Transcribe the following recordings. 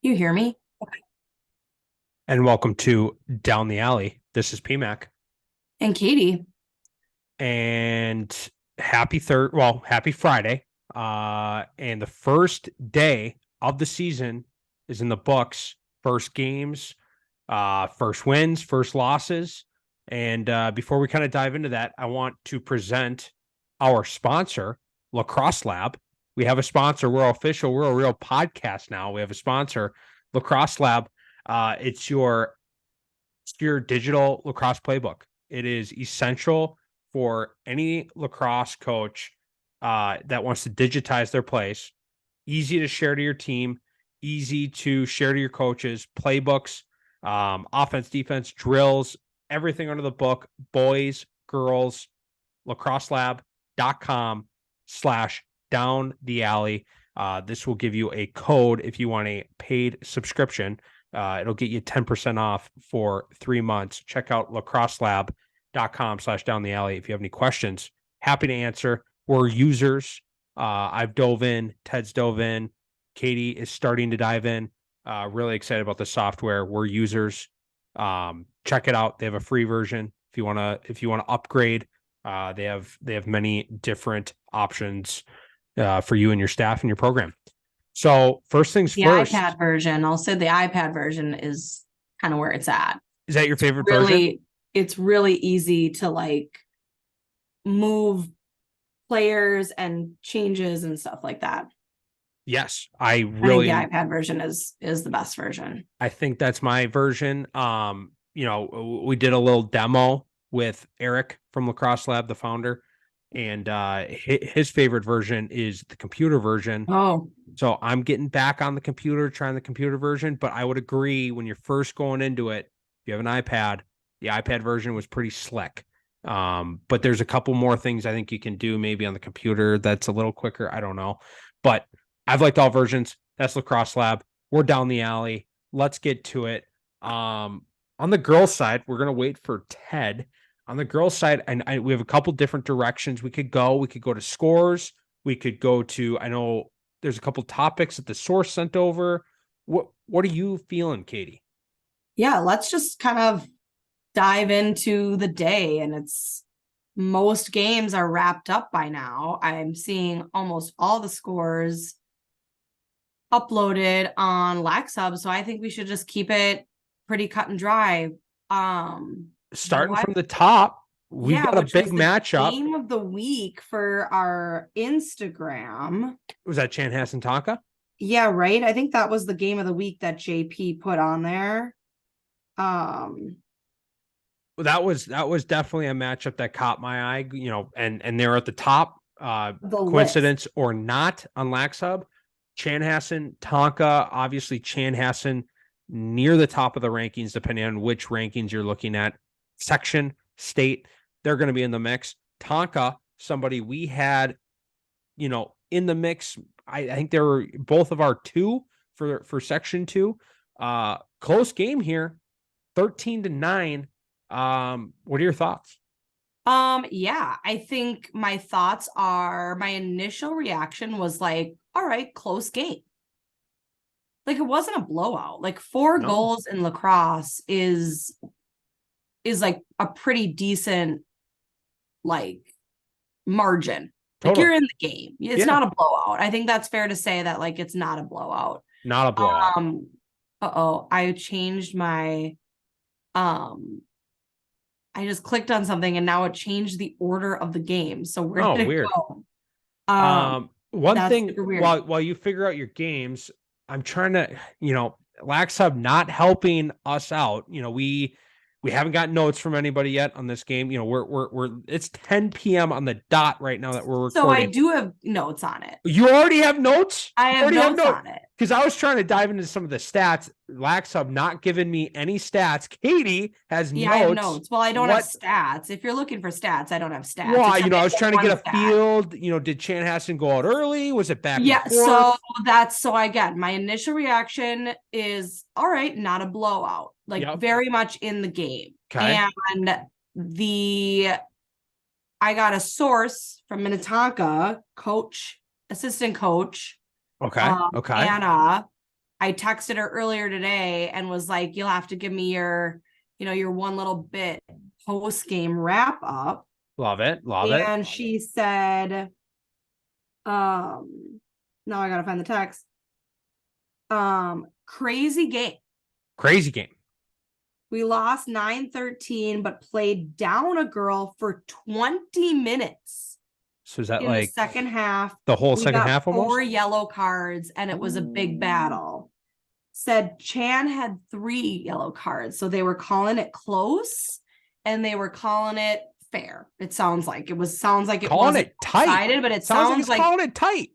You hear me? And welcome to Down the Alley. This is PMAC. And Katie. And happy Friday. And the first day of the season is in the books. First games, first wins, first losses. And before we kind of dive into that, I want to present our sponsor, Lacrosse Lab. We have a sponsor. We're official. We're a real podcast now. We have a sponsor, Lacrosse Lab. It's your digital lacrosse playbook. It is essential for any lacrosse coach that wants to digitize their plays. Easy to share to your team, easy to share to your coaches, playbooks, offense, defense, drills, everything under the book. Boys, girls, lacrosselab.com/down the alley. This will give you a code if you want a paid subscription. It'll get you 10% off for 3 months. Check out lacrosselab.com/down the alley. If you have any questions, happy to answer. We're users. I've dove in. Ted's dove in. Katie is starting to dive in. Really excited about the software. We're users. Check it out. They have a free version. If you want to upgrade, they have many different options for you and your staff and your program. So first things The first. iPad version, I'll say the iPad version is kind of where it's at. Is that your favorite version? It's really easy to like move players and changes and stuff like that. Yes, I think the iPad version is the best version. I think that's my version. We did a little demo with Eric from Lacrosse Lab, the founder, and his favorite version is the computer version. Oh, so I'm getting back on the computer, trying the computer version, but I would agree when you're first going into it, if you have an iPad, the iPad version was pretty slick. But there's a couple more things I think you can do maybe on the computer that's a little quicker. I don't know, but I've liked all versions. That's Lacrosse Lab. We're down the alley. Let's get to it. On the girls' side, we're gonna wait for Ted. On the girls' side, and we have a couple different directions we could go. We could go to scores. We could go to. I know there's a couple topics that the source sent over. What are you feeling, Katie? Yeah, let's just kind of dive into the day, and it's most games are wrapped up by now. I'm seeing almost all the scores uploaded on LaxHub, so I think we should just keep it pretty cut and dry. Starting from the top, we've got a big matchup. Game of the week for our Instagram. Was that Chanhassen Tonka? Yeah, right. I think that was the game of the week that JP put on there. That was definitely a matchup that caught my eye, and they're at the top. Coincidence list or not on LaxHub. Chanhassen, Tonka, obviously Chanhassen near the top of the rankings, depending on which rankings you're looking at. Section, state, they're going to be in the mix. Tonka, somebody we had, in the mix. I think they were both of our two for section 2. Close game here, 13-9. What are your thoughts? Yeah, I think my thoughts are, my initial reaction was like, all right, close game. Like, it wasn't a blowout. Like, 4 goals in lacrosse is like a pretty decent like margin. Like, you're in the game. It's not a blowout. I think that's fair to say that, like, it's not a blowout. Not a blowout. I changed my I just clicked on something and now it changed the order of the game. So where did it go? One thing while you figure out your games, I'm trying to, LaxHub not helping us out. We haven't got notes from anybody yet on this game. We're it's 10 p.m. on the dot right now that we're recording. So I do have notes on it. You already have notes? I have notes on it. Because I was trying to dive into some of the stats. LaxHub not giving me any stats. Katie has notes. I have notes. Well, I don't have stats. If you're looking for stats, I don't have stats. Well, I was trying to get a field. Did Chanhassen go out early? Was it back and forth? So again, my initial reaction is, all right, not a blowout. Like, very much in the game. Okay. And I got a source from Minnetonka, assistant coach. Okay. Anna. I texted her earlier today and was like, you'll have to give me your, your one little bit post game wrap up. Love it. Love it. And she said, now I gotta find the text. Crazy game. Crazy game. We lost 9-13, but played down a girl for 20 minutes. So is that in like the second half? the whole We second got half almost? 4 yellow cards, and it was a big battle. Said Chan had 3 yellow cards, so they were calling it close, and they were calling it fair. It sounds like it wasn't Calling it tight. decided, but it Sounds sounds calling it tight.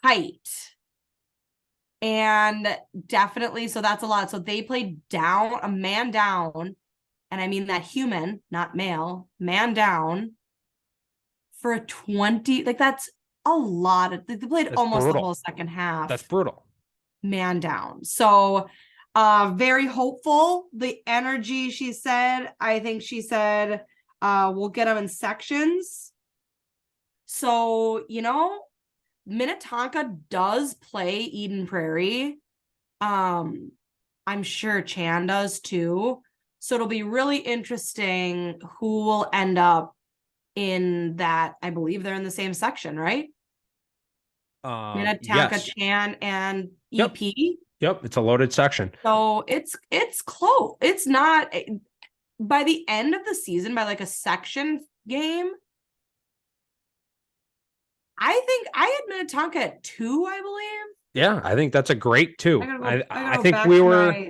tight. And definitely, so that's a lot. So they played down, a man down, and I mean that human, not male, man down for a 20, like that's a lot. They played That's almost brutal. the whole second half. That's brutal. Man down. So very hopeful. The energy, she said, I think she said, we'll get them in sections. So, Minnetonka does play Eden Prairie. I'm sure Chan does too. So it'll be really interesting who will end up in that. I believe they're in the same section, right? Minnetonka, yes. Chan, and Yep. EP. Yep, it's a loaded section. So it's close. It's not by the end of the season, by like a section game. I think I had Minnetonka at 2, I believe. Yeah, I think that's a great 2. I think back we to were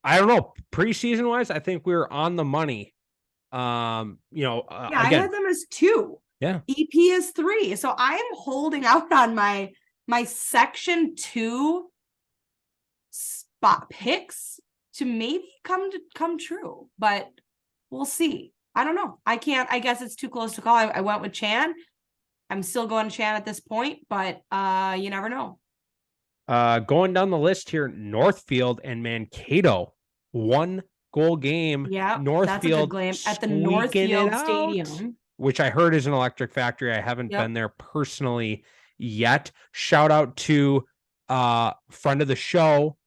I don't know, preseason wise, I think we were on the money. I again, had them as 2. Yeah. EP is 3. So I am holding out on my section 2 spot picks to maybe come true, but we'll see. I don't know. I guess it's too close to call. I went with Chan. I'm still going Chan at this point, but you never know. Going down the list here, Northfield and Mankato, 1-goal game. Yeah, Northfield that's a good game at the squeaking it Northfield out, Stadium, which I heard is an electric factory. I haven't been there personally yet. Shout out to friend of the show,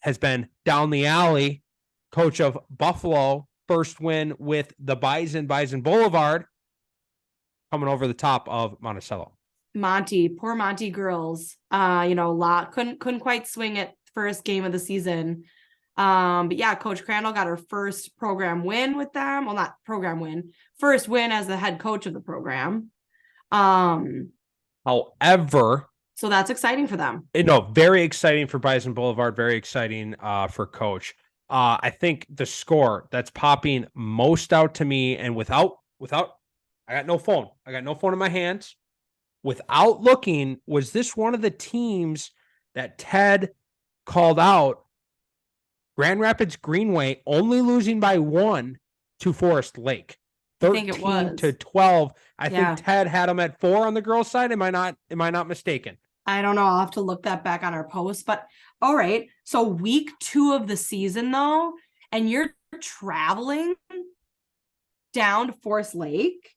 has been down the alley, coach of Buffalo, first win with the Bison Boulevard, coming over the top of Monticello. Poor Monty girls. Couldn't quite swing it first game of the season. But yeah, Coach Crandall got her first program win with them. Well, not program win, first win as the head coach of the program. However, so that's exciting for them. Very exciting for Bison Boulevard. Very exciting for Coach. I think the score that's popping most out to me, and without, I got no phone. I got no phone in my hands. Without looking, was this one of the teams that Ted called out? Grand Rapids Greenway only losing by 1 to Forest Lake. 13-12. I think Ted had them at 4 on the girls' side. Am I not mistaken? I don't know. I'll have to look that back on our post. But all right. So week 2 of the season, though, and you're traveling down to Forest Lake.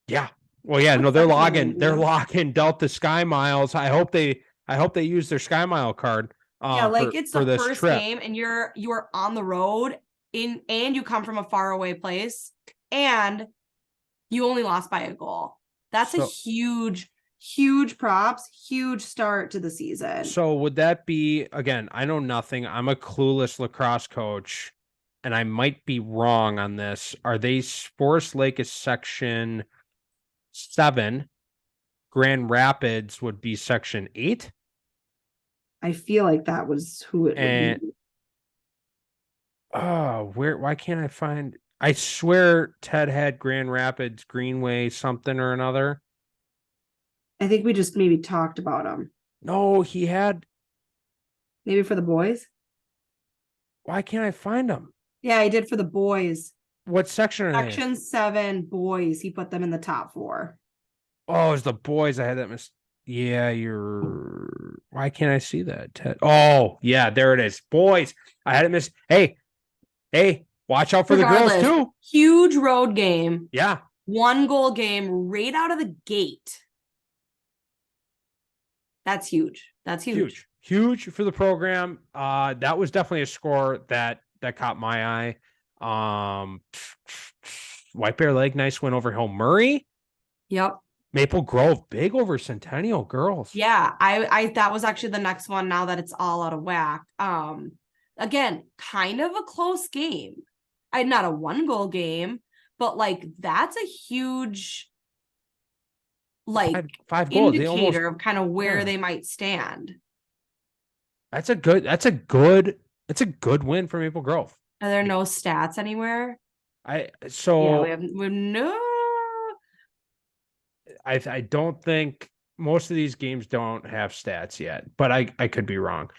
Yeah. Well, yeah. No, they're logging Delta Sky Miles. I hope they use their Sky Mile card. It's the first trip. game, and you are on the road and you come from a faraway place, and you only lost by a goal. That's a huge props, huge start to the season. So would that be, again, I know nothing. I'm a clueless lacrosse coach, and I might be wrong on this. Are they Forest Lake is section 7? Grand Rapids would be section 8? I feel like that was who it would be. Oh, why can't I find? I swear Ted had Grand Rapids Greenway something or another. I think we just maybe talked about them. No, he had. Maybe for the boys? Why can't I find them? Yeah, I did for the boys. What section are they in? Section 7 boys. He put them in the top 4. Oh, it's the boys. I had that Yeah, why can't I see that, Ted? Oh, yeah, there it is. Boys. I had it missed. Hey, watch out for the girls too. Huge road game. Yeah. 1-goal game right out of the gate. That's huge. huge for the program. That was definitely a score that caught my eye. White Bear Lake, nice win over Hill Murray. Yep. Maple Grove, big over Centennial girls. Yeah, I that was actually the next one now that it's all out of whack. Again, kind of a close game. Not a 1-goal game, but like that's a huge like five goals. indicator of kind of where yeah. they might stand. That's a good win for Maple Grove. Are there no stats anywhere? Yeah, we have no. I don't think most of these games don't have stats yet, but I could be wrong.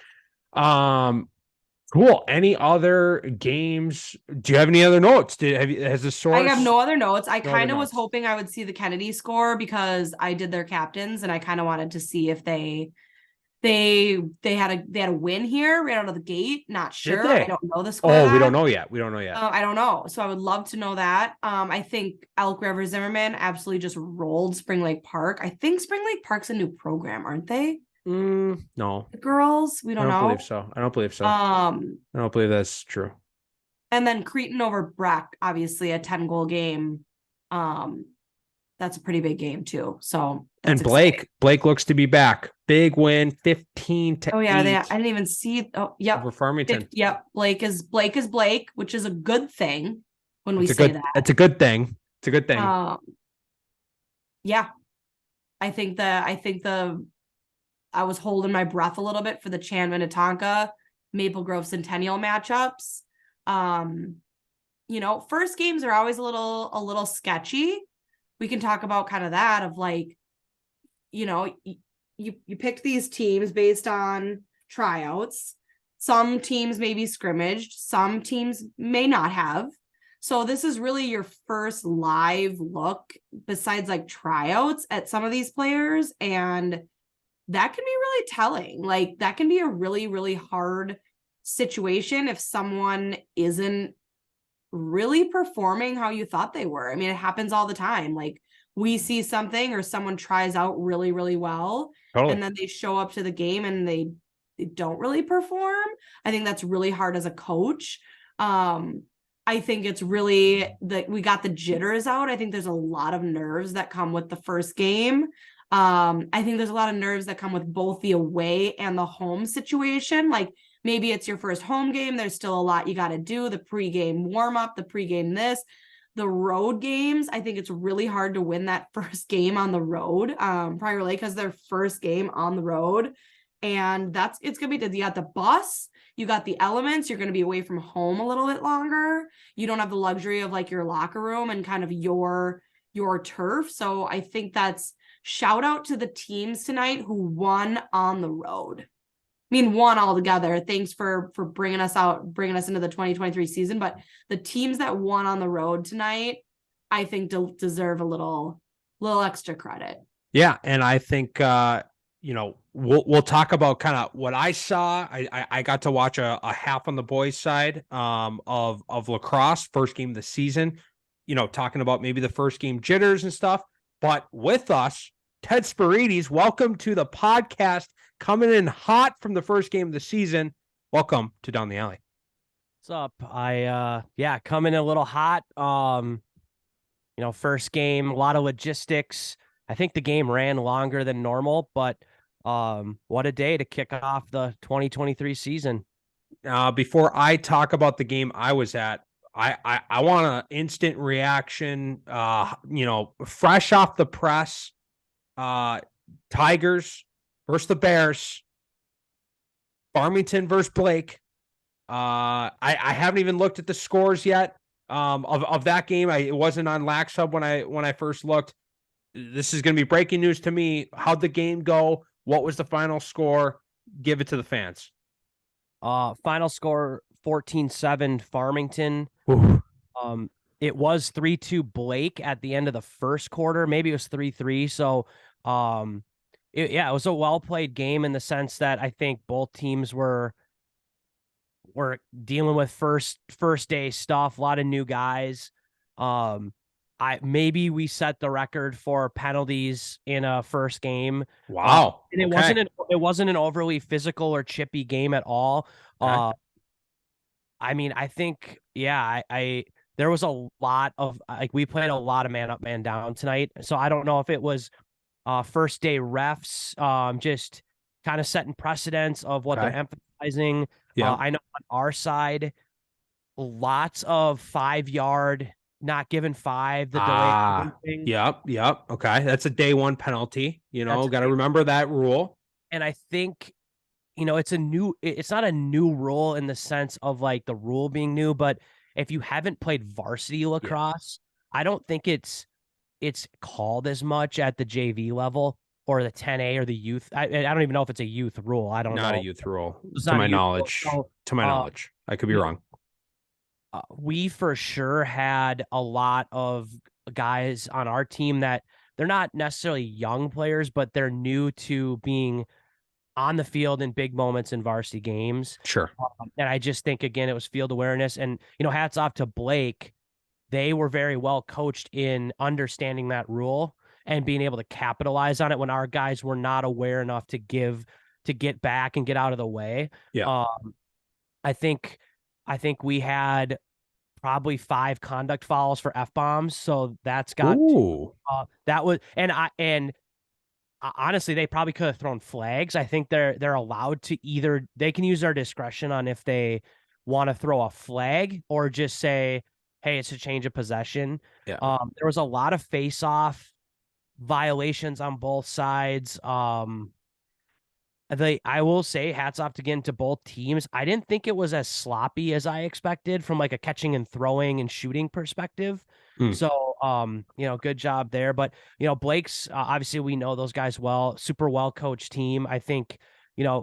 Cool. Any other games? Do you have any other notes? Has the source? I have no other notes. I kind of was hoping I would see the Kennedy score because I did their captains and I kind of wanted to see if they had a win here right out of the gate. Not sure. I don't know the score. Oh, we don't know yet. I don't know. So I would love to know that. I think Elk River Zimmerman absolutely just rolled Spring Lake Park. I think Spring Lake Park's a new program, aren't they? No. The girls, we don't know. I don't believe so. I don't believe that's true. And then Cretin over Breck, obviously a 10-goal game. That's a pretty big game too. So and Blake looks to be back. Big win, 15-8. Oh yeah, I didn't even see. Oh, yep. Over Farmington. Yep. Blake is Blake, which is a good thing when we say that. It's a good thing. It's a good thing. Yeah. I think I was holding my breath a little bit for the Chan Minnetonka Maple Grove Centennial matchups. First games are always a little sketchy. We can talk about kind of that of like, you picked these teams based on tryouts. Some teams may be scrimmaged, some teams may not have. So this is really your first live look besides like tryouts at some of these players. And that can be really telling. Like that can be a really, really hard situation if someone isn't really performing how you thought they were. I mean, it happens all the time. Like we see something or someone tries out really, really well, and then they show up to the game and they don't really perform. I think that's really hard as a coach. I think it's really that we got the jitters out. I think there's a lot of nerves that come with the first game. I think there's a lot of nerves that come with both the away and the home situation. Like maybe it's your first home game. There's still a lot you got to do. The pregame warm up, the pregame the road games. I think it's really hard to win that first game on the road. Prior Lake has their first game on the road. And it's going to be, you got the bus, you got the elements, you're going to be away from home a little bit longer. You don't have the luxury of like your locker room and kind of your turf. So I think that's shout out to the teams tonight who won on the road. I mean, one altogether. Thanks for bringing us into the 2023 season. But the teams that won on the road tonight, I think deserve a little extra credit. Yeah, and I think we'll talk about kind of what I saw. I got to watch a half on the boys' side of lacrosse, first game of the season. Talking about maybe the first game jitters and stuff. But with us, Ted Spirides, welcome to the podcast. Coming in hot from the first game of the season. Welcome to Down the Alley. What's up? Coming in a little hot. First game, a lot of logistics. I think the game ran longer than normal, but what a day to kick off the 2023 season. Before I talk about the game I was at, I want an instant reaction. Fresh off the press. Tigers versus the Bears. Farmington versus Blake. I haven't even looked at the scores yet of that game. It wasn't on Lax Hub when I first looked. This is going to be breaking news to me. How'd the game go? What was the final score? Give it to the fans. Final score 14-7 Farmington. Ooh. It was 3-2 Blake at the end of the first quarter. Maybe it was 3-3. So it was a well-played game in the sense that I think both teams were dealing with first day stuff, a lot of new guys. maybe we set the record for penalties in a first game. Wow. And it wasn't an overly physical or chippy game at all. Okay. I mean, I think, yeah, I there was a lot of like we played a lot of man up, man down tonight. So I don't know if it was first day refs just kind of setting precedents of what they're emphasizing. Yeah. I know on our side, lots of 5-yard not given 5, the delay thing. Yep. Okay. That's a day one penalty. Got to remember that rule. And I think, it's not a new rule in the sense of like the rule being new, but if you haven't played varsity lacrosse, I don't think it's called as much at the JV level or the 10A or the youth. I don't even know if it's a youth rule. I don't know. Not a youth rule, It's to not a my youth knowledge. rule. So, To my knowledge, I could be wrong. We for sure had a lot of guys on our team that they're not necessarily young players, but they're new to being on the field in big moments in varsity games. Sure. And I just think, again, it was field awareness. And, hats off to Blake. They were very well coached in understanding that rule and being able to capitalize on it when our guys were not aware enough to get back and get out of the way. Yeah. I think we had probably 5 conduct fouls for F-bombs. So that's got that was, and honestly, they probably could have thrown flags. I think they're allowed to they can use their discretion on if they want to throw a flag or just say, hey, it's a change of possession. Yeah. There was a lot of face-off violations on both sides. I will say hats off again to both teams. I didn't think it was as sloppy as I expected from like a catching and throwing and shooting perspective. So, good job there. But, Blake's obviously we know those guys well, super well coached team. I think,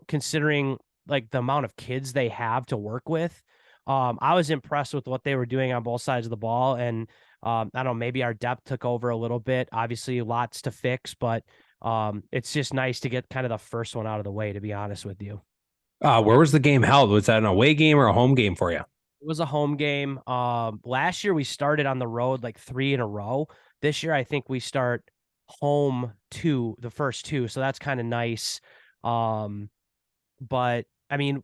considering like the amount of kids they have to work with, I was impressed with what they were doing on both sides of the ball. And I don't know, maybe our depth took over a little bit. Obviously, lots to fix, but it's just nice to get kind of the first one out of the way, to be honest with you. Where was the game held? Was that an away game or a home game for you? It was a home game. Last year we started on the road like 3 in a row. This year I think we start home the first 2, so that's kind of nice. But I mean,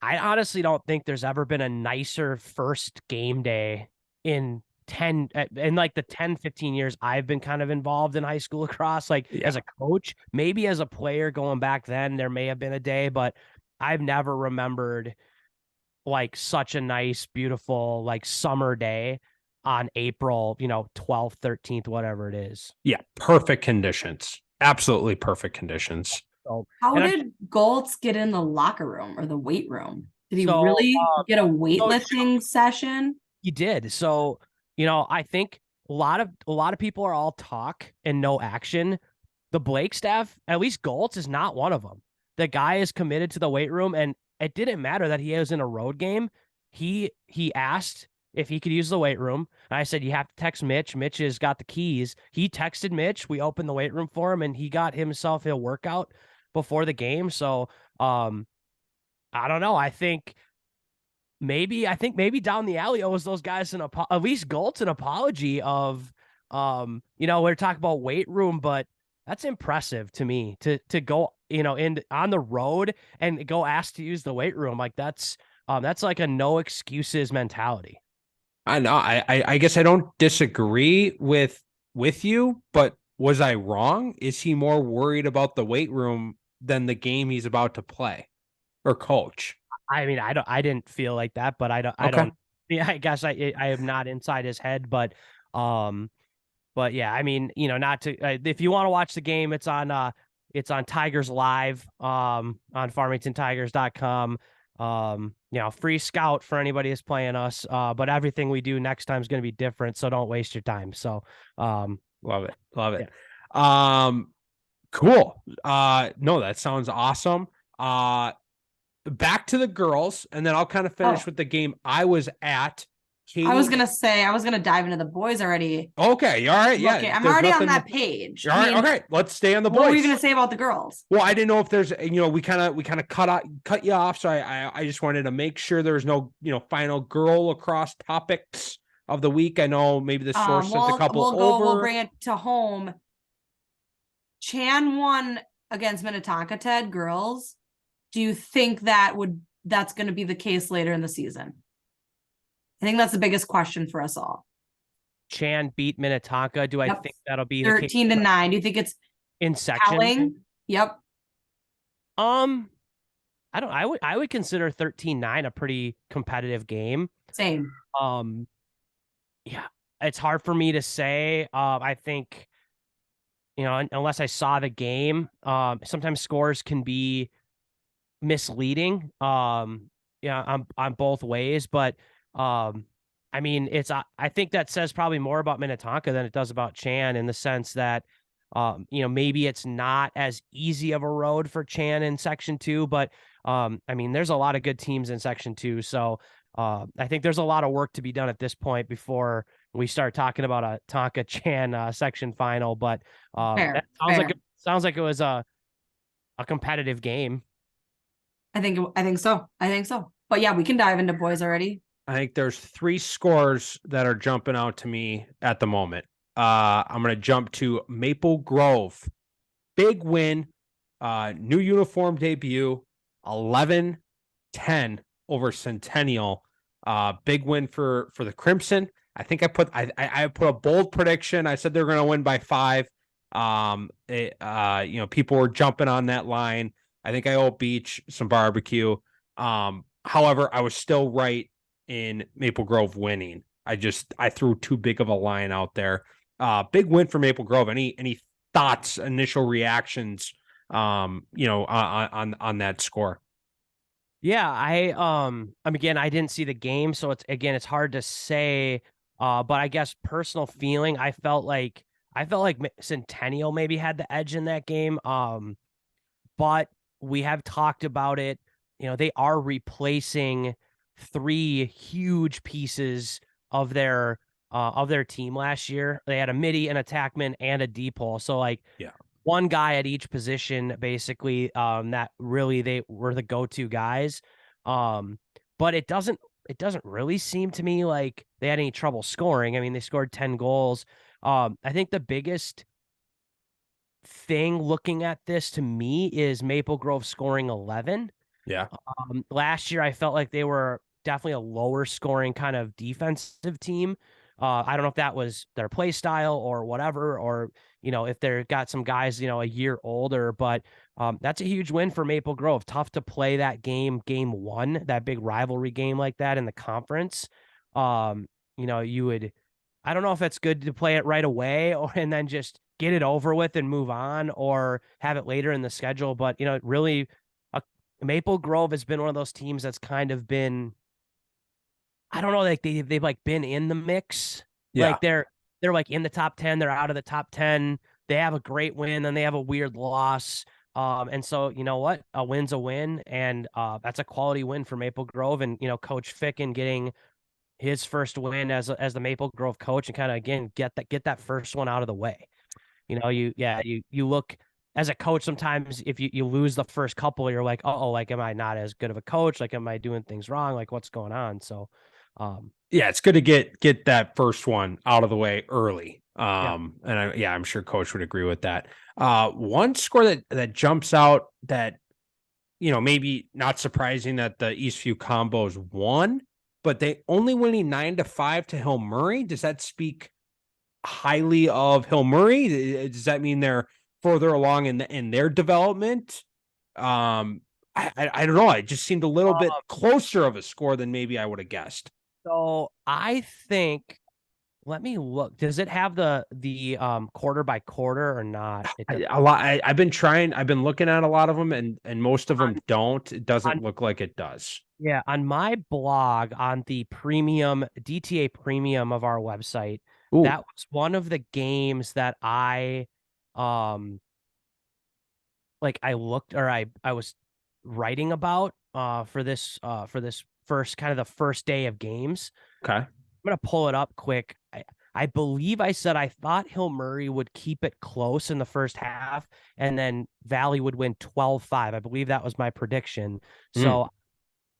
I honestly don't think there's ever been a nicer first game day in like the 10-15 years I've been kind of involved in high school lacrosse, like as a coach. Maybe as a player going back then there may have been a day, but I've never remembered like such a nice, beautiful, like summer day on April, 12th, 13th, whatever it is. Yeah. Perfect conditions. Absolutely perfect conditions. So, how did Goltz get in the locker room or the weight room? Did he really get a weightlifting session? He did. So, I think a lot of people are all talk and no action. The Blake staff, at least Goltz, is not one of them. The guy is committed to the weight room, and it didn't matter that he was in a road game. He asked if he could use the weight room. And I said, you have to text Mitch. Mitch has got the keys. He texted Mitch. We opened the weight room for him, and he got himself a workout before the game. So I don't know. I think maybe down the alley owes those guys at least Goltz an apology of, we're talking about weight room, but that's impressive to me to go, on the road and go ask to use the weight room. Like that's like a no excuses mentality. I know. I guess I don't disagree with you, but was I wrong? Is he more worried about the weight room than the game he's about to play or coach? I mean, I didn't feel like that, but I don't. Yeah, I guess I am not inside his head, but yeah, I mean, not to. If you want to watch the game, it's on Tigers Live, on FarmingtonTigers.com. Free scout for anybody who's playing us. But everything we do next time is going to be different, so don't waste your time. So, love it. Yeah. Cool. No, that sounds awesome. Back to the girls, and then I'll kind of finish with the game I was at. Katie. I was gonna dive into the boys already. Okay, all right, yeah. Okay, I'm already on that page. All right, okay. Let's stay on the boys. What were you gonna say about the girls? Well, I didn't know if there's, we kind of cut you off, so I just wanted to make sure there was no, final girl lacrosse topics of the week? I know maybe the source sent a couple over. We'll bring it to home. Chan won against Minnetonka, Ted, girls. Do you think that's going to be the case later in the season? I think that's the biggest question for us all. Chan beat Minnetonka. Do I think that'll be 13-9? Do you think it's in section? telling? Yep. I would consider 13-9 a pretty competitive game. Same. Yeah, it's hard for me to say. I think, unless I saw the game, sometimes scores can be misleading. On both ways, but I mean, I think that says probably more about Minnetonka than it does about Chan, in the sense that maybe it's not as easy of a road for Chan in Section 2, but I mean, there's a lot of good teams in Section 2, so I think there's a lot of work to be done at this point before we start talking about a Tonka Chan section final. But that sounds like it was a competitive game. I think so. But yeah, we can dive into boys already. I think there's 3 scores that are jumping out to me at the moment. I'm going to jump to Maple Grove. Big win, new uniform debut, 11-10 over Centennial. Big win for the Crimson. I think I put a bold prediction. I said they're going to win by 5. People were jumping on that line. I think I owe Beach some barbecue. However, I was still right in Maple Grove winning. I threw too big of a line out there. Big win for Maple Grove. Any thoughts, initial reactions, on that score? Yeah, again, I didn't see the game, so it's hard to say. But I guess personal feeling, I felt like Centennial maybe had the edge in that game. But we have talked about it. They are replacing 3 huge pieces of their team last year. They had a midi, an attackman, and a D-pole. So one guy at each position, basically, that really they were the go-to guys. But it doesn't really seem to me like they had any trouble scoring. I mean, they scored 10 goals. I think the biggest thing looking at this to me is Maple Grove scoring 11. Yeah. Last year I felt like they were definitely a lower scoring kind of defensive team. I don't know if that was their play style or whatever, or if they've got some guys a year older, but that's a huge win for Maple Grove. Tough to play that game 1, that big rivalry game like that in the conference. You would, I don't know if it's good to play it right away and then just get it over with and move on, or have it later in the schedule. But really, Maple Grove has been one of those teams that's kind of been, I don't know, like they've like been in the mix. Yeah. Like they're like in the top 10, they're out of the top 10. They have a great win, then they have a weird loss. And so you know what? A win's a win, and that's a quality win for Maple Grove. And Coach Ficken getting his first win as the Maple Grove coach, and kind of again get that first one out of the way. You look as a coach, sometimes if you lose the first couple, you're like, oh, like, am I not as good of a coach? Like, am I doing things wrong? Like, what's going on? So, yeah, it's good to get that first one out of the way early. And I'm sure Coach would agree with that. One score that jumps out that, maybe not surprising that the Eastview Combos won, but they only winning 9-5 to Hill Murray. Does that speak highly of Hill Murray? Does that mean they're further along in their development? I don't know. It just seemed a little bit closer of a score than maybe I would have guessed. So I think, let me look. Does it have the quarter by quarter or not? A lot. I've been looking at a lot of them, and most of them don't. It doesn't look like it does. Yeah, on my blog, on the premium DTA premium of our website, that was one of the games that I looked, or I was writing about for this first kind of the first day of games. Okay. I'm gonna pull it up quick. I believe I said I thought Hill Murray would keep it close in the first half, and then Valley would win 12-5. I believe that was my prediction. So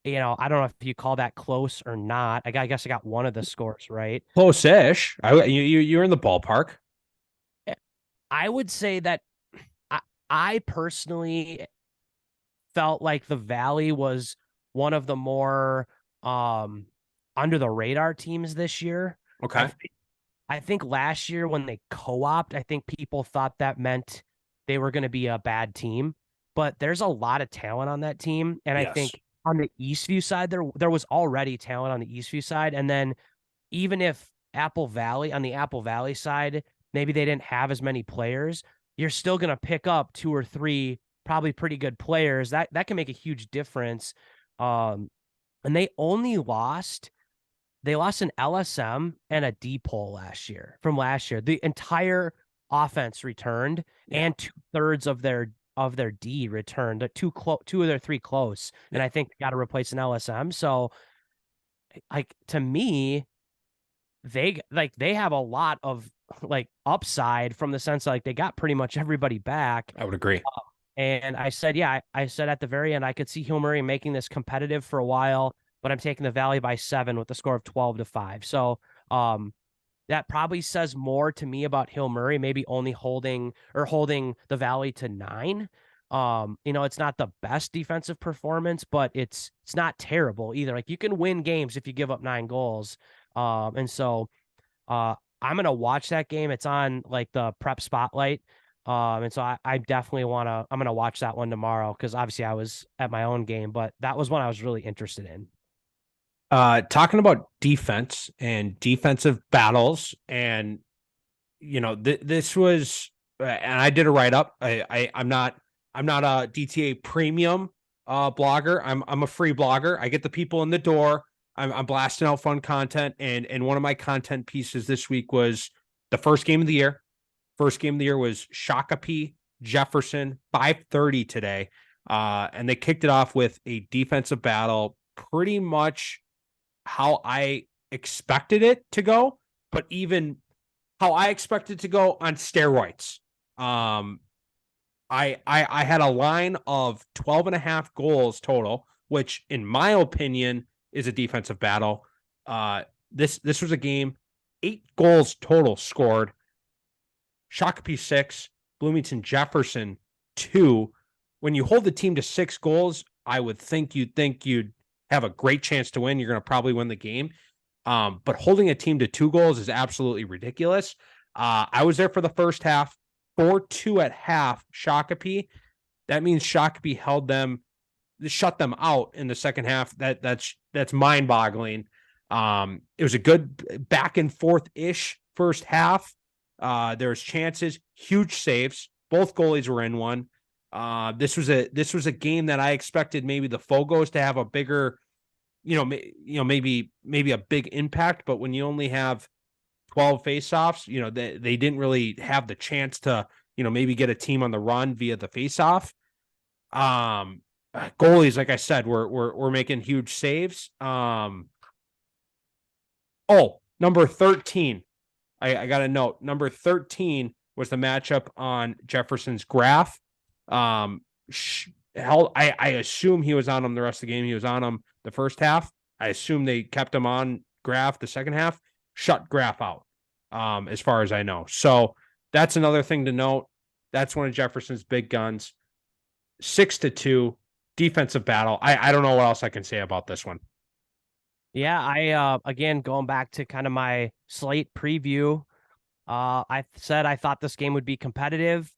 I don't know if you call that close or not. I guess I got one of the scores right. Close-ish. You're in the ballpark. I would say that I, I personally felt like the Valley was one of the more under the radar teams this year. Okay. I think last year when they co-opt, I think people thought that meant they were going to be a bad team, but there's a lot of talent on that team, and I Yes. think on the Eastview side there was already talent on the Eastview side, and then even if on the Apple Valley side, maybe they didn't have as many players, you're still going to pick up two or three probably pretty good players. That can make a huge difference. And they only lost an LSM and a D pole from last year. The entire offense returned, and 2/3 of their D returned. Two of their three close, and I think got to replace an LSM. So, like, to me, they have a lot of upside from the sense like they got pretty much everybody back. I would agree. And I said at the very end I could see Hill Murray making this competitive for a while, but I'm taking the Valley by 7 with the score of 12-5. So that probably says more to me about Hill Murray, maybe only holding the Valley to 9. It's not the best defensive performance, but it's not terrible either. Like, you can win games if you give up 9 goals. And so I'm gonna watch that game. It's on like the prep spotlight. And so I definitely I'm gonna watch that one tomorrow, because obviously I was at my own game, but that was one I was really interested in. Talking about defense and defensive battles, and this was, and I did a write up. I'm not a DTA premium blogger. I'm a free blogger. I get the people in the door. I'm blasting out fun content, and one of my content pieces this week was the first game of the year. First game of the year was Shakopee Jefferson, 5:30 today, and they kicked it off with a defensive battle, pretty much how I expected it to go, but even how I expected to go on steroids. I had a line of 12.5 goals total, which in my opinion is a defensive battle. This was a game, 8 goals total scored. Shakopee 6, Bloomington Jefferson 2. When you hold the team to 6 goals, I would think you'd have a great chance to win. You're going to probably win the game. But holding a team to 2 goals is absolutely ridiculous. I was there for the first half, 4-2 at half, Shakopee. That means Shakopee shut them out in the second half. That's mind-boggling. It was a good back and forth-ish first half. There was chances, huge saves. Both goalies were in one. This was a game that I expected maybe the Fogos to have a bigger, maybe a big impact. But when you only have 12 faceoffs, they didn't really have the chance to, maybe get a team on the run via the faceoff. Goalies, like I said, we're making huge saves. Number 13. I got a note. Number 13 was the matchup on Jefferson's graph. I assume he was on him the rest of the game. He was on him the first half. I assume they kept him on graph the second half. Shut graph out, as far as I know. So that's another thing to note. That's one of Jefferson's big guns. 6-2 defensive battle. I don't know what else I can say about this one. Yeah, I again, going back to kind of my slate preview, I said I thought this game would be competitive.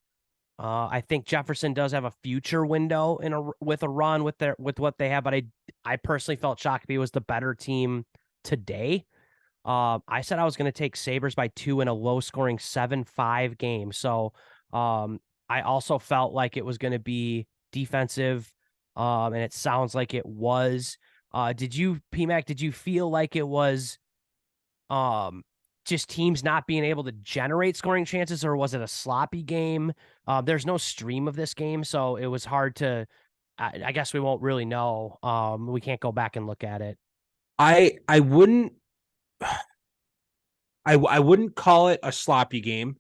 I think Jefferson does have a future window with a run with what they have, but I personally felt Shakopee was the better team today. I said I was going to take Sabres by 2 in a low scoring 7-5 game. So I also felt like it was going to be defensive, and it sounds like it was. Did you feel like it was just teams not being able to generate scoring chances, or was it a sloppy game? There's no stream of this game, so it was hard to, I guess we won't really know. We can't go back and look at it. I wouldn't call it a sloppy game.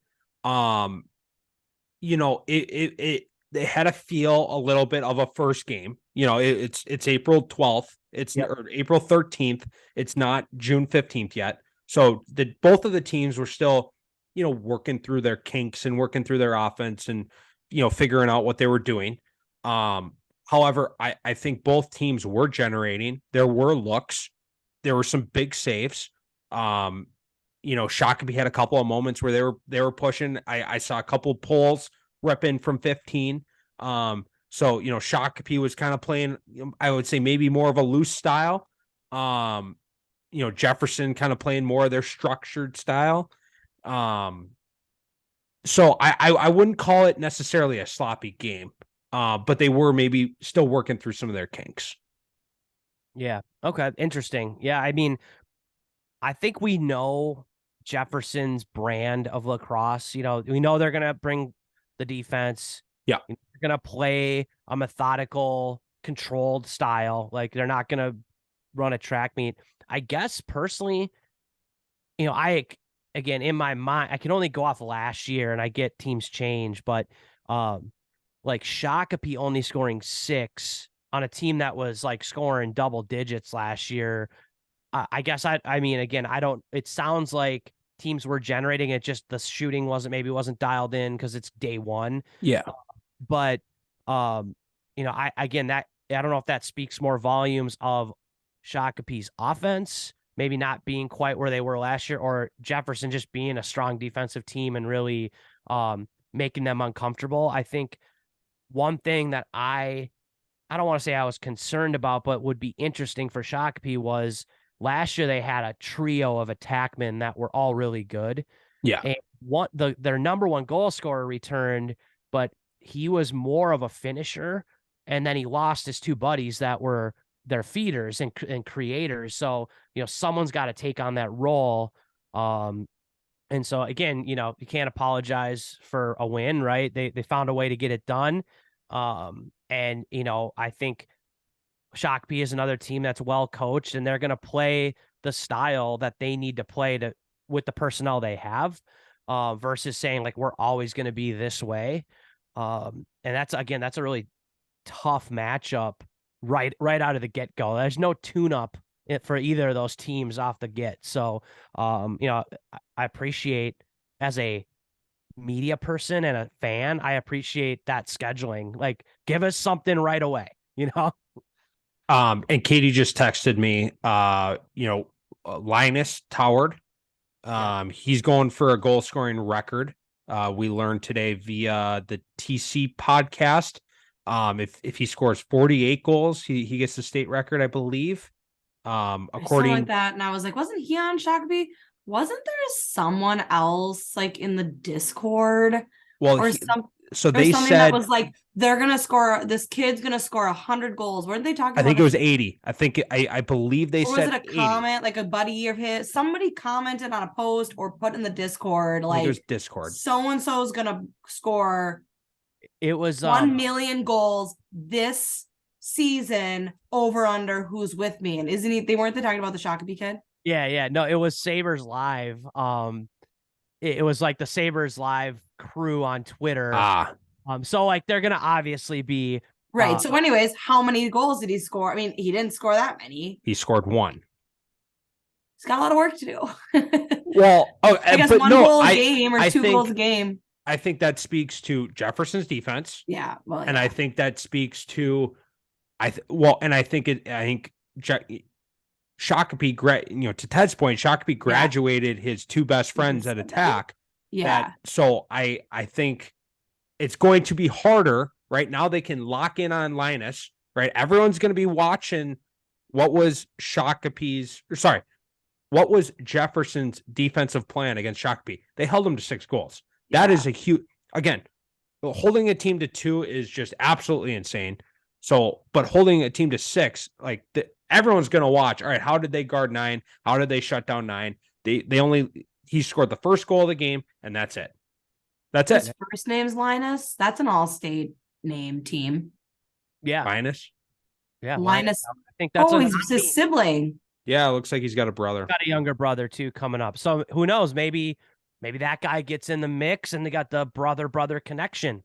It had a feel a little bit of a first game. it's April 12th. It's Yep. or April 13th. It's not June 15th yet. So both of the teams were still, working through their kinks and working through their offense and, figuring out what they were doing. However, I think both teams were generating. There were looks. There were some big saves. Shakopee had a couple of moments where they were pushing. I saw a couple of pulls rep in from 15. So, Shakopee was kind of playing, I would say maybe more of a loose style. Jefferson kind of playing more of their structured style. So I wouldn't call it necessarily a sloppy game, but they were maybe still working through some of their kinks. Yeah. Okay. Interesting. Yeah. I mean, I think we know Jefferson's brand of lacrosse. We know they're going to bring the defense. Yeah. They're going to play a methodical, controlled style. Like they're not going to run a track meet. I guess personally, again, in my mind, I can only go off last year and I get teams change, but like Shakopee only scoring 6 on a team that was like scoring double digits last year. I guess I mean, again, it sounds like teams were generating it. Just the shooting wasn't dialed in because it's day one. Yeah. But, I don't know if that speaks more volumes of Shakopee's offense, maybe not being quite where they were last year, or Jefferson just being a strong defensive team and really making them uncomfortable. I think one thing that I don't want to say I was concerned about, but would be interesting for Shakopee was last year they had a trio of attackmen that were all really good. Yeah. And their number one goal scorer returned, but he was more of a finisher. And then he lost his 2 buddies that were their feeders and creators. So, someone's got to take on that role. And so again, you can't apologize for a win, right? They found a way to get it done. And I think Shakopee is another team that's well coached, and they're going to play the style that they need to play with the personnel they have, versus saying like, we're always going to be this way. And that's a really tough matchup right out of the get-go. There's no tune-up for either of those teams off the get. So, I appreciate, as a media person and a fan, I appreciate that scheduling. Like, give us something right away, And Katie just texted me, Linus Toward. He's going for a goal scoring record. We learned today via the TC podcast. If he scores 48 goals, he gets the state record, I believe. Something like that. And I was like, wasn't he on Shakopee? Wasn't there someone else like in the Discord? Well, or so they said that was like, this kid's gonna score 100 goals. Weren't they talking I think about it was 80. I believe they or said was it a 80. comment, like a buddy of his? Somebody commented on a post or put in the Discord, like, it was Discord. So-and-so is gonna score It was 1 million goals this season, over under who's with me. And they weren't they talking about the Shakopee kid? Yeah. No, it was Sabres Live. It was like the Sabres Live crew on Twitter. So like they're gonna obviously be right. So, anyways, how many goals did he score? I mean, he didn't score that many. He scored 1. He's got a lot of work to do. Well, I guess one goal a game or 2 goals a game. I think that speaks to Jefferson's defense. Yeah, well, and I think that speaks to, I think Shakopee, to Ted's point, Shakopee graduated his 2 best friends at attack. Yeah. So I think it's going to be harder. Right now they can lock in on Linus, right? Everyone's going to be watching what was Jefferson's defensive plan against Shakopee. They held him to 6 goals. That is a huge, again, holding a team to 2 is just absolutely insane. So, but holding a team to 6, like everyone's going to watch. All right, how did they guard 9? How did they shut down 9? He scored the first goal of the game, and that's it. His first name's Linus. That's an all-state name team. Yeah. Linus? Yeah. Linus. I think that's he's his sibling. Yeah, it looks like he's got a brother. Got a younger brother too coming up. So who knows? Maybe that guy gets in the mix and they got the brother connection.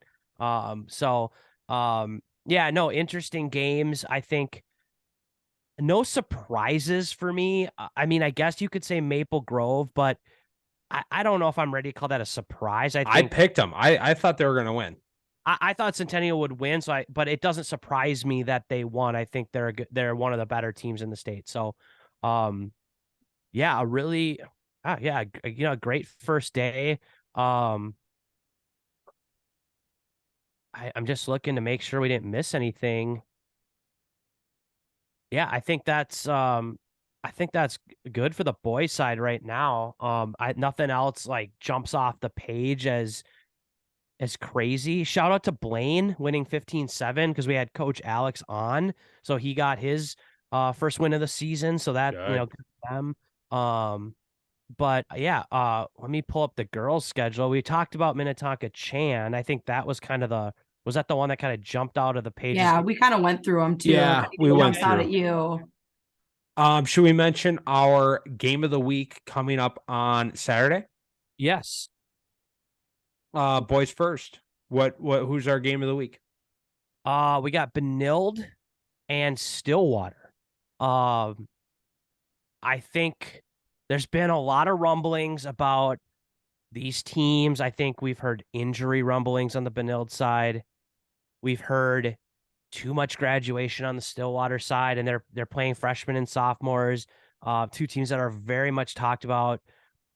Yeah, no, interesting games. I think no surprises for me. I mean, I guess you could say Maple Grove, but I don't know if I'm ready to call that a surprise. I I think picked them. I thought they were going to win. I thought Centennial would win, but it doesn't surprise me that they won. I think they're one of the better teams in the state. So, um, yeah, a really, yeah, a great first day. Um, I'm just looking to make sure we didn't miss anything. Yeah, I think that's good for the boys side right now. Nothing else like jumps off the page as crazy. Shout out to Blaine winning 15-7 because we had Coach Alex on. So he got his first win of the season. So that, Good. good for them. But yeah, let me pull up the girls' schedule. We talked about Minnetonka Chan. I think that was was that the one that kind of jumped out of the pages? Yeah, we kind of went through them too. Yeah, If we anything went jumps out through. at you. Should we mention our game of the week coming up on Saturday? Yes. Boys first. Who's our game of the week? We got Benilde and Stillwater. I think there's been a lot of rumblings about these teams. I think we've heard injury rumblings on the Benilde side. We've heard too much graduation on the Stillwater side, and they're playing freshmen and sophomores. Two teams that are very much talked about.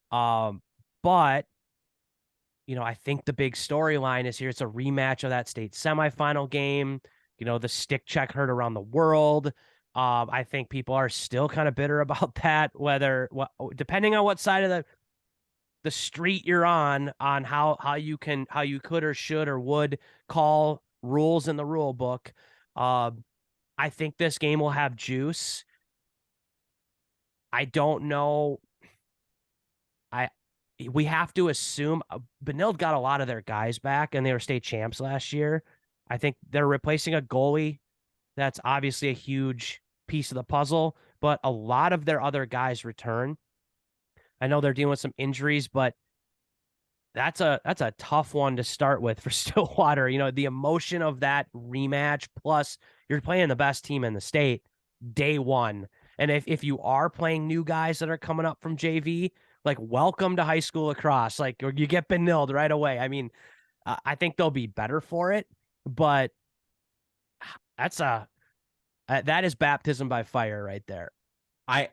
But I think the big storyline is here. It's a rematch of that state semifinal game. The stick check heard around the world. I think people are still kind of bitter about that, depending on what side of the street you're on how you could or should or would call rules in the rule book. I think this game will have juice. I don't know. We have to assume Benilde got a lot of their guys back and they were state champs last year. I think they're replacing a goalie. That's obviously a huge piece of the puzzle, but a lot of their other guys return. I know they're dealing with some injuries, but that's a tough one to start with for Stillwater. The emotion of that rematch, plus you're playing the best team in the state day one. And if you are playing new guys that are coming up from JV, like welcome to high school lacrosse, like you get Benilde right away. I mean, I think they'll be better for it, but that is baptism by fire right there. I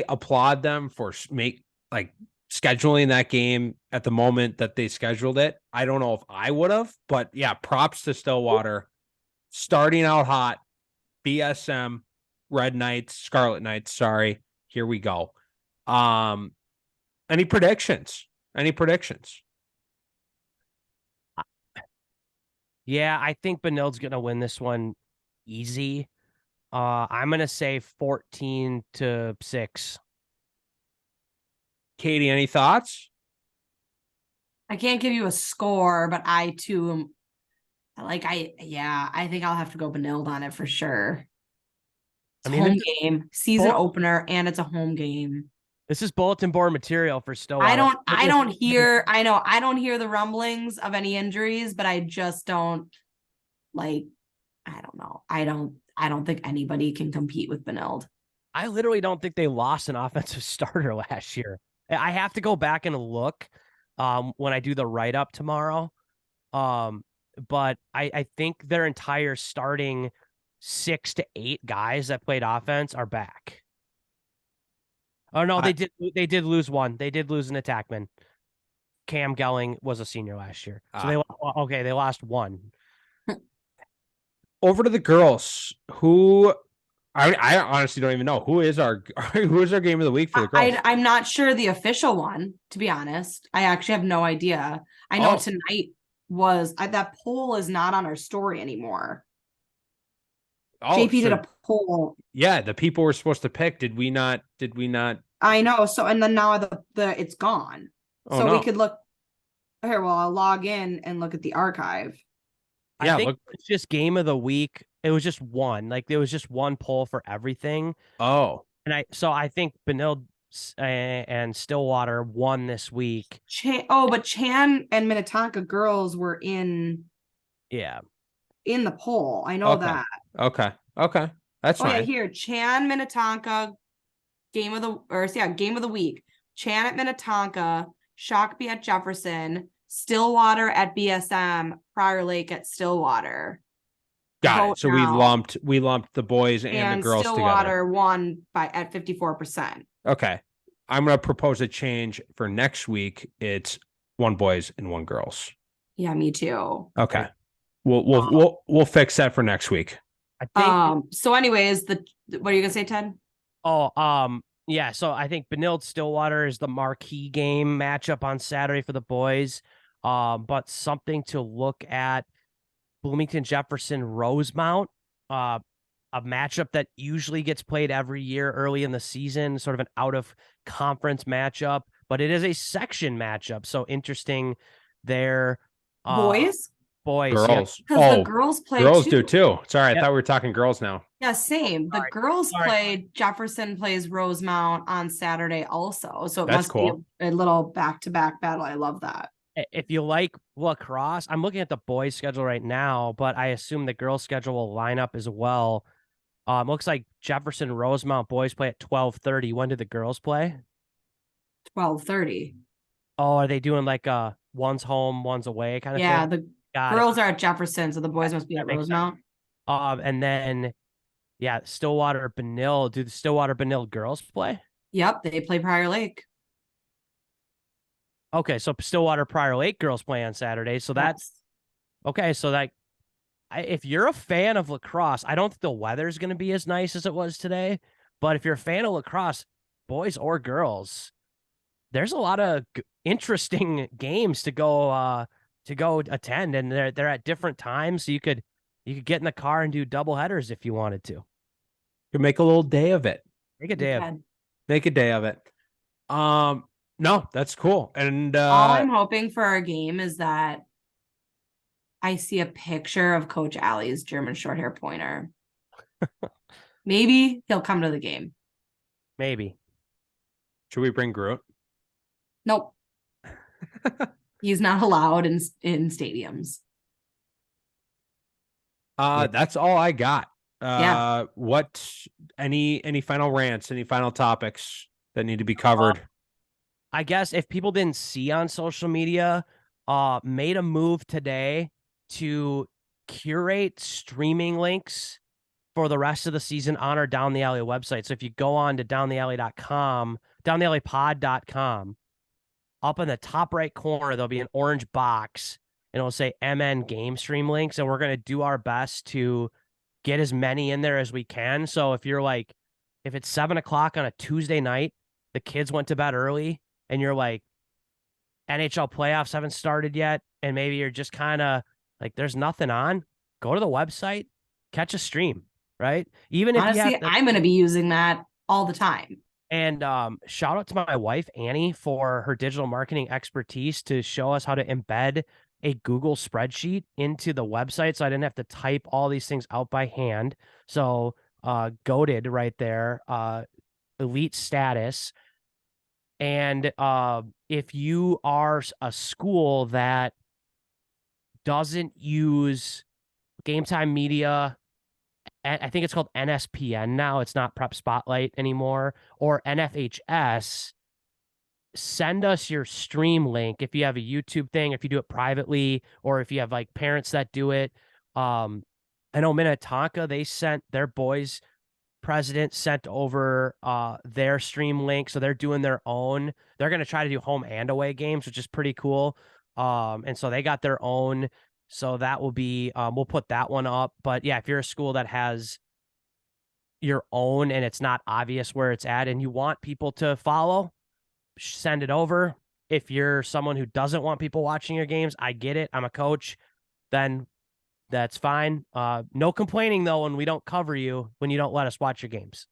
applaud them for scheduling that game at the moment that they scheduled it. I don't know if I would have, but yeah, props to Stillwater. Starting out hot, BSM, Red Knights, Scarlet Knights, sorry. Here we go. Any predictions? Yeah, I think Benilde's going to win this one easy. I'm going to say 14-6. Katie, any thoughts? I can't give you a score, but I too am I think I'll have to go Benilde on it for sure. It's home game, season opener, and it's a home game. This is bulletin board material for Stillwater. I don't hear the rumblings of any injuries, but I just don't I don't know. I don't think anybody can compete with Benilde. I literally don't think they lost an offensive starter last year. I have to go back and look when I do the write-up tomorrow. But I think their entire starting 6 to 8 guys that played offense are back. Oh no, they did lose one. They did lose an attackman. Cam Gelling was a senior last year. So they lost one. Over to the girls. Who I honestly don't even know who is our game of the week for the girls. I'm not sure the official one, to be honest. I actually have no idea. I know tonight was that poll is not on our story anymore. JP did a poll. Yeah, the people were supposed to pick. Did we not? I know. So and then now the it's gone. We could look here. Well, I'll log in and look at the archive. Yeah, I think it's just game of the week. It was just one. Like there was just one poll for everything. Oh. And I think Benilde and Stillwater won this week. But Chan and Minnetonka girls were in. Yeah. in the poll. I know Okay. that. Okay. That's Oh yeah, fine. here Chan Minnetonka game of the week. Chan at Minnetonka, Shakopee at Jefferson, Stillwater at BSM, Prior Lake at Stillwater. Got Vote it. So now. we lumped the boys and the girls together. Stillwater won at 54%. Okay. I'm gonna propose a change for next week. It's 1 boys and 1 girls. Yeah, me too. Okay. We'll fix that for next week. I think. So anyways, what are you gonna say, Ted? Yeah. So I think Benilde Stillwater is the marquee game matchup on Saturday for the boys. But something to look at: Bloomington Jefferson Rosemount. A matchup that usually gets played every year early in the season, sort of an out of conference matchup, but it is a section matchup. So interesting there. Boys? Boys. Girls. Because the girls play girls too. do too. Sorry, I Yep. thought we were talking girls now. Yeah, same. The girls Sorry. play, Jefferson plays Rosemount on Saturday also. So it That's must cool. be a little back-to-back battle. I love that. If you like lacrosse, I'm looking at the boys' schedule right now, but I assume the girls' schedule will line up as well. Looks like Jefferson Rosemount boys play at 12:30. When do the girls play? 12:30. Oh, are they doing like one's home, one's away kind of Yeah, thing? the girls are at Jefferson, so the boys must be That at makes sense. Rosemount. And then Stillwater Benilde. Do the Stillwater Benilde girls play? Yep, they play Prior Lake. Okay, so Stillwater Prior Lake girls play on Saturday. So that's okay. So if you're a fan of lacrosse, I don't think the weather's going to be as nice as it was today. But if you're a fan of lacrosse, boys or girls, there's a lot of interesting games to go attend, and they're at different times. So you could get in the car and do double headers if you wanted to. You could make a little day of it. Make a day of it. Make a day of it. No, that's cool. And All I'm hoping for our game is that I see a picture of Coach Allie's German short hair pointer. Maybe he'll come to the game. Maybe. Should we bring Groot? Nope. He's not allowed in stadiums. That's all I got. Yeah. What any final rants, any final topics that need to be covered? I guess if people didn't see on social media, made a move today to curate streaming links for the rest of the season on our Down the Alley website. So if you go on to downthealley.com, downthealleypod.com, up in the top right corner, there'll be an orange box and it'll say MN game stream links. And we're going to do our best to get as many in there as we can. So if it's 7:00 on a Tuesday night, the kids went to bed early, and you're like, NHL playoffs haven't started yet, and maybe you're just kind of like, there's nothing on, go to the website, catch a stream, right? Even if honestly, I'm going to be using that all the time. And shout out to my wife, Annie, for her digital marketing expertise to show us how to embed a Google spreadsheet into the website so I didn't have to type all these things out by hand. So goated right there, elite status. And if you are a school that doesn't use Game Time Media, I think it's called NSPN now, it's not Prep Spotlight anymore, or NFHS, send us your stream link if you have a YouTube thing, if you do it privately, or if you have like parents that do it. I know Minnetonka, they sent their boys president sent over their stream link, so they're doing their own. They're going to try to do home and away games, which is pretty cool. And so they got their own, so that will be we'll put that one up. But yeah, if you're a school that has your own and it's not obvious where it's at and you want people to follow, send it over. If you're someone who doesn't want people watching your games, I get it, I'm a coach, then that's fine. No complaining, though, when we don't cover you, when you don't let us watch your games.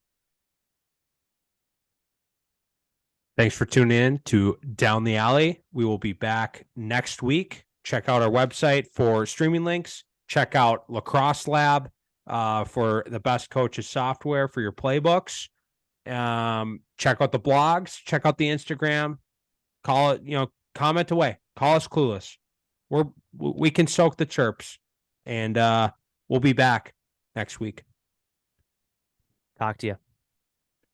Thanks for tuning in to Down the Alley. We will be back next week. Check out our website for streaming links. Check out Lacrosse Lab for the best coaches software for your playbooks. Check out the blogs. Check out the Instagram. Comment away. Call us clueless. We can soak the chirps. And we'll be back next week. Talk to you.